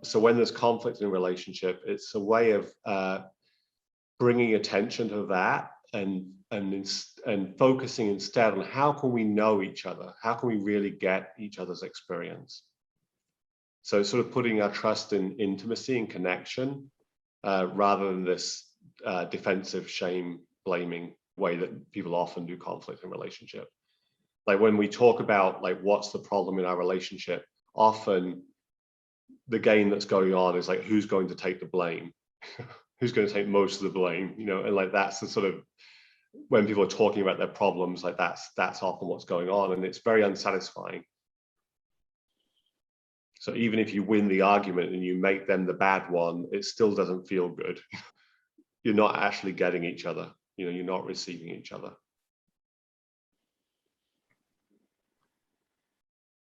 So when there's conflict in a relationship, it's a way of bringing attention to that and focusing instead on how can we know each other? How can we really get each other's experience? So sort of putting our trust in intimacy and connection rather than this defensive, shame, blaming way that people often do conflict in relationship. Like when we talk about like what's the problem in our relationship, often the game that's going on is like who's going to take the blame, who's going to take most of the blame, you know, and like that's the sort of when people are talking about their problems, like that's often what's going on, and it's very unsatisfying. So even if you win the argument and you make them the bad one, it still doesn't feel good. You're not actually getting each other, you know, you're not receiving each other.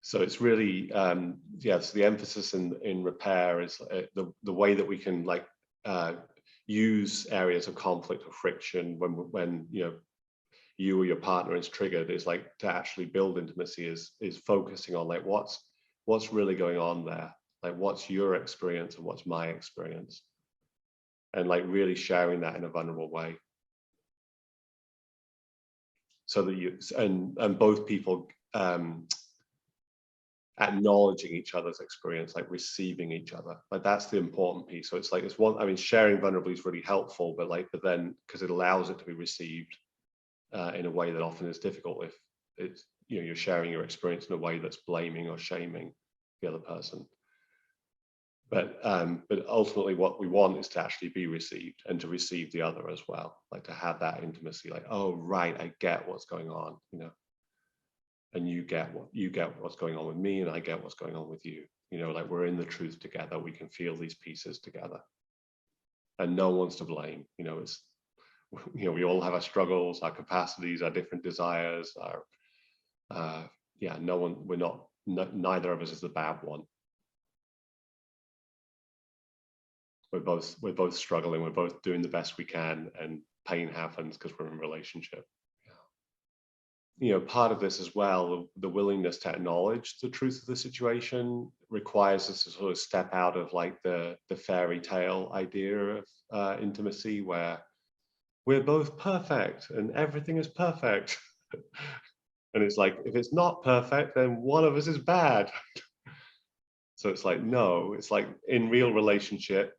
So it's really, so the emphasis in repair is the way that we can like use areas of conflict or friction when you know you or your partner is triggered, is like to actually build intimacy is focusing on like what's really going on there, like what's your experience and what's my experience, and like really sharing that in a vulnerable way, so that you and both people acknowledging each other's experience, like receiving each other, like that's the important piece. So it's like it's one, I mean, sharing vulnerably is really helpful, but then because it allows it to be received in a way that often is difficult if it's, you know, you're sharing your experience in a way that's blaming or shaming the other person. But ultimately what we want is to actually be received and to receive the other as well, like to have that intimacy, like, oh right, I get what's going on, you know, and you get what's going on with me, and I get what's going on with you, you know, like we're in the truth together, we can feel these pieces together, and no one's to blame, you know. It's, you know, we all have our struggles, our capacities, our different desires, our no one, we're not, neither of us is the bad one. We're both struggling, we're both doing the best we can, and pain happens because we're in a relationship. You know, part of this as well, the willingness to acknowledge the truth of the situation requires us to sort of step out of like the fairy tale idea of intimacy, where we're both perfect and everything is perfect. And it's like, if it's not perfect, then one of us is bad. So it's like, no, it's like in real relationship,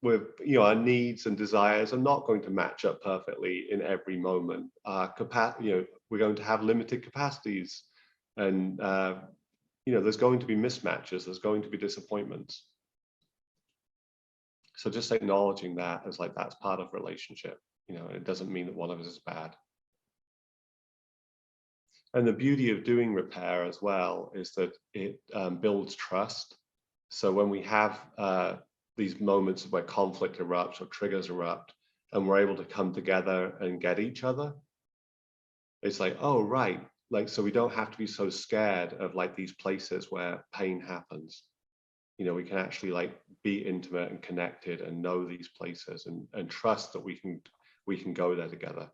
with, you know, our needs and desires are not going to match up perfectly in every moment. You know, we're going to have limited capacities, and you know, there's going to be mismatches, there's going to be disappointments. So just acknowledging that as like that's part of relationship, you know, it doesn't mean that one of us is bad. And the beauty of doing repair as well is that it builds trust. So when we have these moments where conflict erupts or triggers erupt, and we're able to come together and get each other, it's like, oh right, like, so we don't have to be so scared of like these places where pain happens. You know, we can actually like be intimate and connected and know these places, and trust that we can go there together.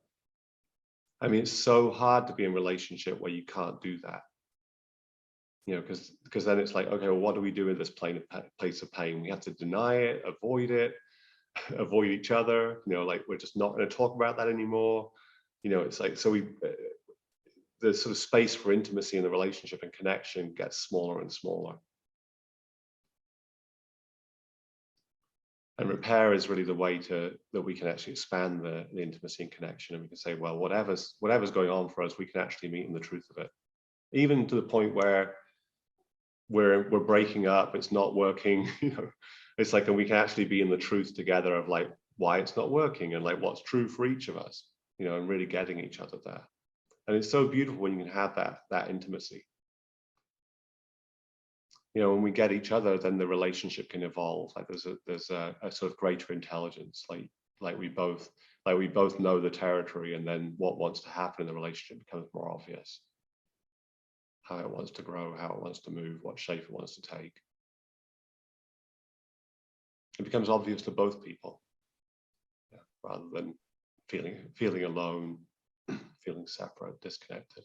I mean, it's so hard to be in a relationship where you can't do that. You know, because then it's like, okay, well, what do we do in this place of pain? We have to deny it, avoid avoid each other. You know, like we're just not going to talk about that anymore. You know, it's like, so the sort of space for intimacy in the relationship and connection gets smaller and smaller. And repair is really the way that we can actually expand the intimacy and connection, and we can say, well, whatever's going on for us, we can actually meet in the truth of it, even to the point where we're breaking up, it's not working, you know, it's like, and we can actually be in the truth together of like why it's not working and like what's true for each of us, you know, and really getting each other there. And it's so beautiful when you can have that intimacy. You know, when we get each other, then the relationship can evolve. Like there's a sort of greater intelligence, like we both know the territory, and then what wants to happen in the relationship becomes more obvious. How it wants to grow, how it wants to move, what shape it wants to take. It becomes obvious to both people, rather than feeling alone feeling separate, disconnected.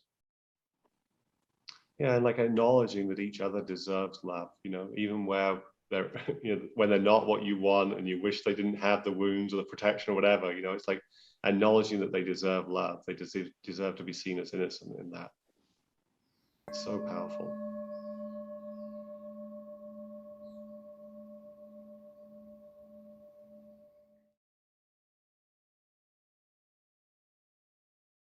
Yeah, and like acknowledging that each other deserves love, you know, even where they're, you know, when they're not what you want and you wish they didn't have the wounds or the protection or whatever, you know, it's like acknowledging that they deserve love. They deserve to be seen as innocent in that. It's so powerful.